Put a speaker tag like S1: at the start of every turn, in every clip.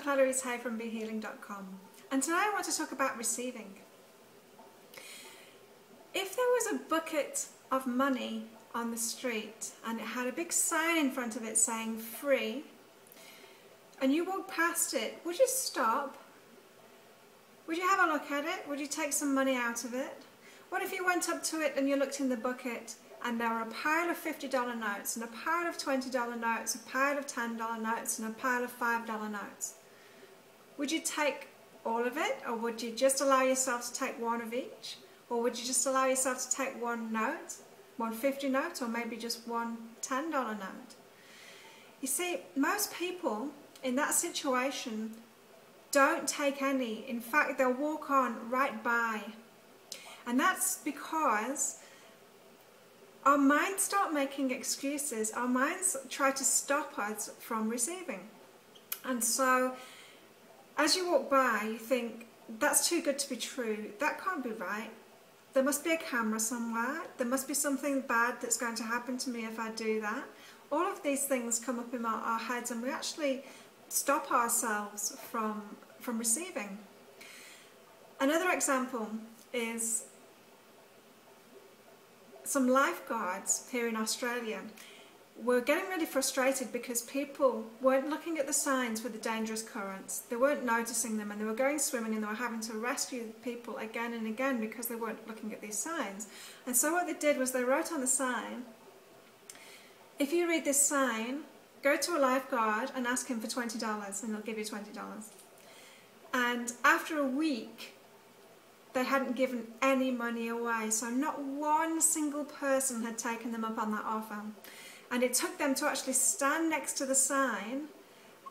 S1: Clarice Hay from BeHealing.com, and today I want to talk about receiving. If there was a bucket of money on the street and it had a big sign in front of it saying free, and you walked past it, would you stop? Would you have a look at it? Would you take some money out of it? What if you went up to it and you looked in the bucket and there were a pile of $50 notes and a pile of $20 notes, a pile of $10 notes and a pile of $5 notes? Would you take all of it, or would you just allow yourself to take one of each? Or would you just allow yourself to take one note, one $50 note, or maybe just one $10 note? You see, most people in that situation don't take any. In fact, they'll walk on right by. And that's because our minds start making excuses. Our minds try to stop us from receiving. And so, as you walk by, you think, that's too good to be true. That can't be right. There must be a camera somewhere. There must be something bad that's going to happen to me if I do that. All of these things come up in our heads, and we actually stop ourselves from receiving. Another example is some lifeguards here in Australia were getting really frustrated because people weren't looking at the signs with the dangerous currents. They weren't noticing them, and they were going swimming and they were having to rescue people again and again because they weren't looking at these signs. And so what they did was they wrote on the sign, if you read this sign, go to a lifeguard and ask him for $20 and he'll give you $20. And after a week, they hadn't given any money away, so not one single person had taken them up on that offer. And it took them to actually stand next to the sign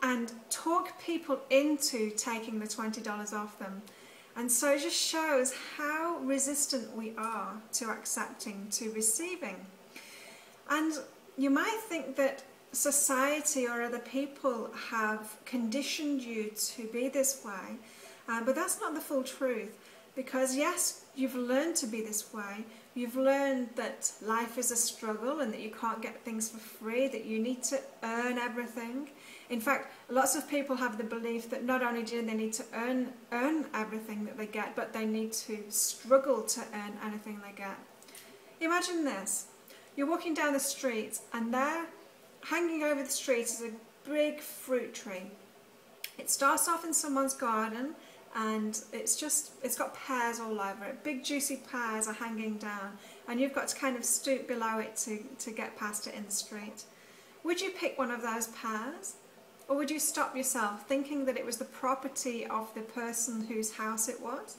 S1: and talk people into taking the $20 off them. And so it just shows how resistant we are to accepting, to receiving. And you might think that society or other people have conditioned you to be this way, but that's not the full truth. Because yes, you've learned to be this way. You've learned that life is a struggle and that you can't get things for free, that you need to earn everything. In fact, lots of people have the belief that not only do they need to earn everything that they get, but they need to struggle to earn anything they get. Imagine this. You're walking down the street and there, hanging over the street, is a big fruit tree. It starts off in someone's garden, and it's got pears all over it. Big juicy pears are hanging down, and you've got to kind of stoop below it to get past it in the street. Would you pick one of those pears? Or would you stop yourself thinking that it was the property of the person whose house it was?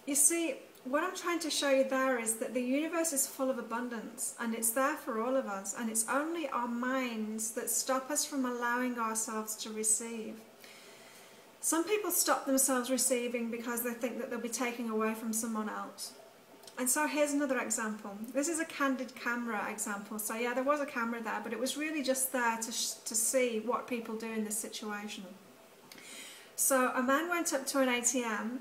S1: You see, what I'm trying to show you there is that the universe is full of abundance, and it's there for all of us, and it's only our minds that stop us from allowing ourselves to receive. Some people stop themselves receiving because they think that they'll be taking away from someone else. And so here's another example. This is a Candid Camera example. So yeah, there was a camera there, but it was really just there to see what people do in this situation. So a man went up to an ATM,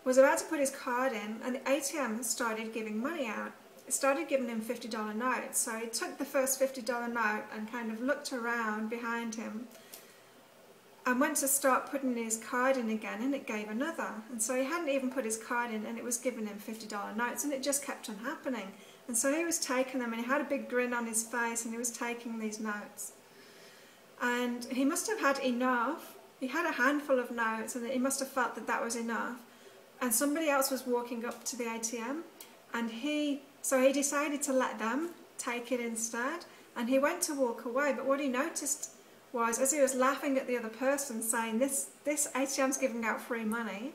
S1: was about to put his card in, and the ATM started giving money out. It started giving him $50 notes. So he took the first $50 note and kind of looked around behind him and went to start putting his card in again, and it gave another. And so he hadn't even put his card in, and it was giving him $50 notes, and it just kept on happening. And so he was taking them, and he had a big grin on his face, and he was taking these notes. And he must have had enough. He had a handful of notes, and he must have felt that that was enough. And somebody else was walking up to the ATM, and so he decided to let them take it instead. And he went to walk away, but what he noticed was, as he was laughing at the other person saying, this ATM's giving out free money,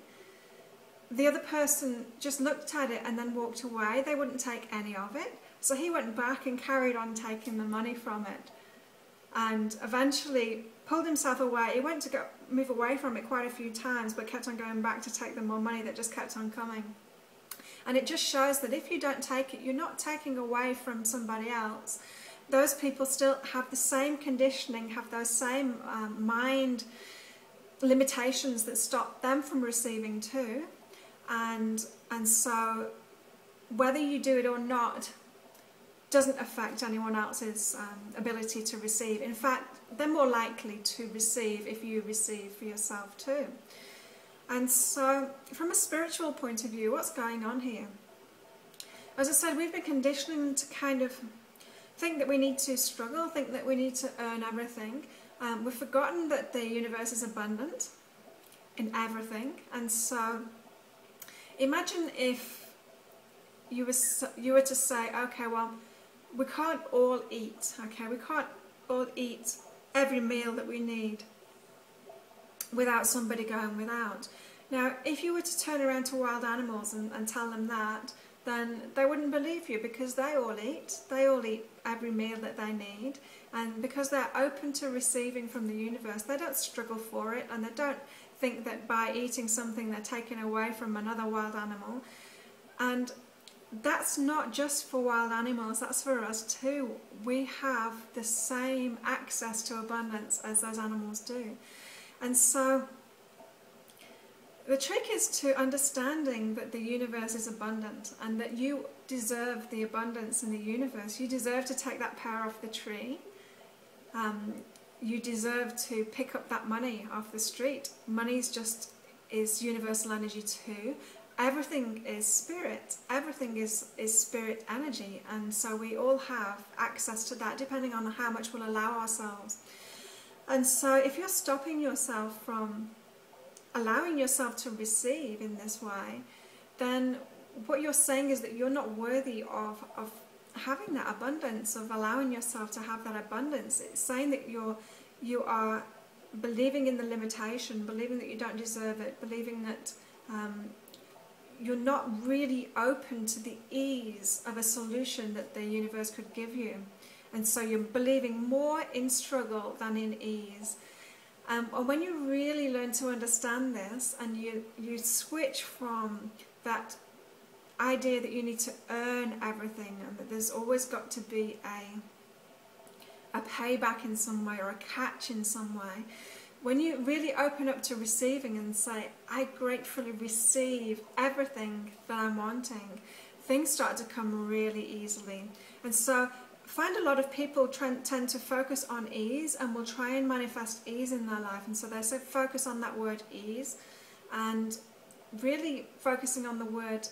S1: the other person just looked at it and then walked away. They wouldn't take any of it. So he went back and carried on taking the money from it, and eventually pulled himself away. He went to move away from it quite a few times, but kept on going back to take the more money that just kept on coming. And it just shows that if you don't take it, you're not taking away from somebody else. Those people still have the same conditioning, have those same mind limitations that stop them from receiving too. And so whether you do it or not doesn't affect anyone else's ability to receive. In fact, they're more likely to receive if you receive for yourself too. And so from a spiritual point of view, what's going on here? As I said, we've been conditioning to kind of think that we need to struggle, think that we need to earn everything. We've forgotten that the universe is abundant in everything. And so imagine if you were to say, okay, well, we can't all eat, okay? We can't all eat every meal that we need without somebody going without. Now, if you were to turn around to wild animals and tell them that, then they wouldn't believe you, because they all eat every meal that they need, and because they're open to receiving from the universe, they don't struggle for it, and they don't think that by eating something they're taking away from another wild animal. And that's not just for wild animals, that's for us too. We have the same access to abundance as those animals do. And so the trick is to understanding that the universe is abundant and that you deserve the abundance in the universe. You deserve to take that pear off the tree. You deserve to pick up that money off the street. Money is universal energy too. Everything is spirit. Everything is spirit energy. And so we all have access to that depending on how much we'll allow ourselves. And so if you're stopping yourself from allowing yourself to receive in this way, then what you're saying is that you're not worthy of having that abundance, of allowing yourself to have that abundance. It's saying that you are believing in the limitation, believing that you don't deserve it, believing that you're not really open to the ease of a solution that the universe could give you. And so you're believing more in struggle than in ease. And when you really learn to understand this, and you switch from that idea that you need to earn everything and that there's always got to be a payback in some way or a catch in some way, when you really open up to receiving and say, I gratefully receive everything that I'm wanting, things start to come really easily. And so find a lot of people tend to focus on ease and will try and manifest ease in their life. And so they focus on that word ease, and really focusing on the word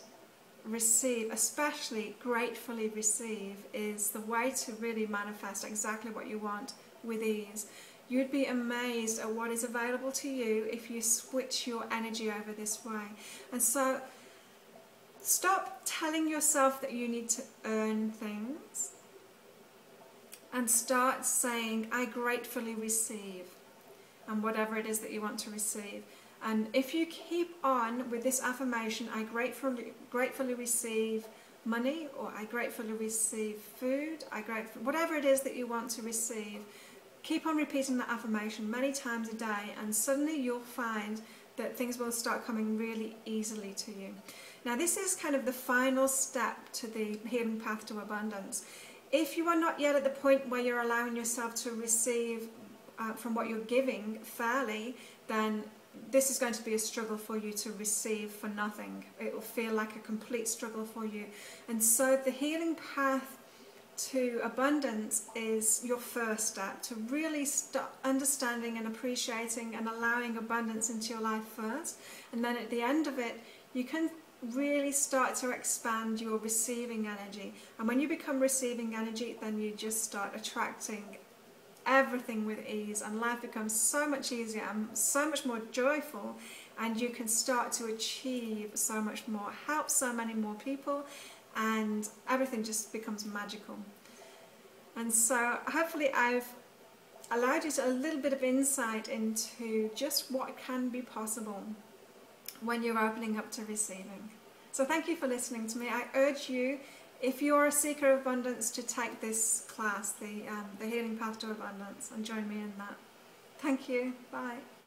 S1: receive, especially gratefully receive, is the way to really manifest exactly what you want with ease. You'd be amazed at what is available to you if you switch your energy over this way. And so stop telling yourself that you need to earn things and start saying, I gratefully receive, and whatever it is that you want to receive. And if you keep on with this affirmation, I gratefully receive money, or I gratefully receive food, whatever it is that you want to receive, keep on repeating that affirmation many times a day, and suddenly you'll find that things will start coming really easily to you. Now, this is kind of the final step to the healing path to abundance. If you are not yet at the point where you're allowing yourself to receive from what you're giving fairly, then this is going to be a struggle for you to receive for nothing. It will feel like a complete struggle for you. And so the healing path to abundance is your first step, to really start understanding and appreciating and allowing abundance into your life first. And then at the end of it, you can really start to expand your receiving energy. And when you become receiving energy, then you just start attracting everything with ease, and life becomes so much easier and so much more joyful, and you can start to achieve so much more, help so many more people, and everything just becomes magical. And so hopefully I've allowed you a little bit of insight into just what can be possible when you're opening up to receiving. So thank you for listening to me. I urge you, if you're a seeker of abundance, to take this class, the Healing Path to Abundance, and join me in that. Thank you. Bye.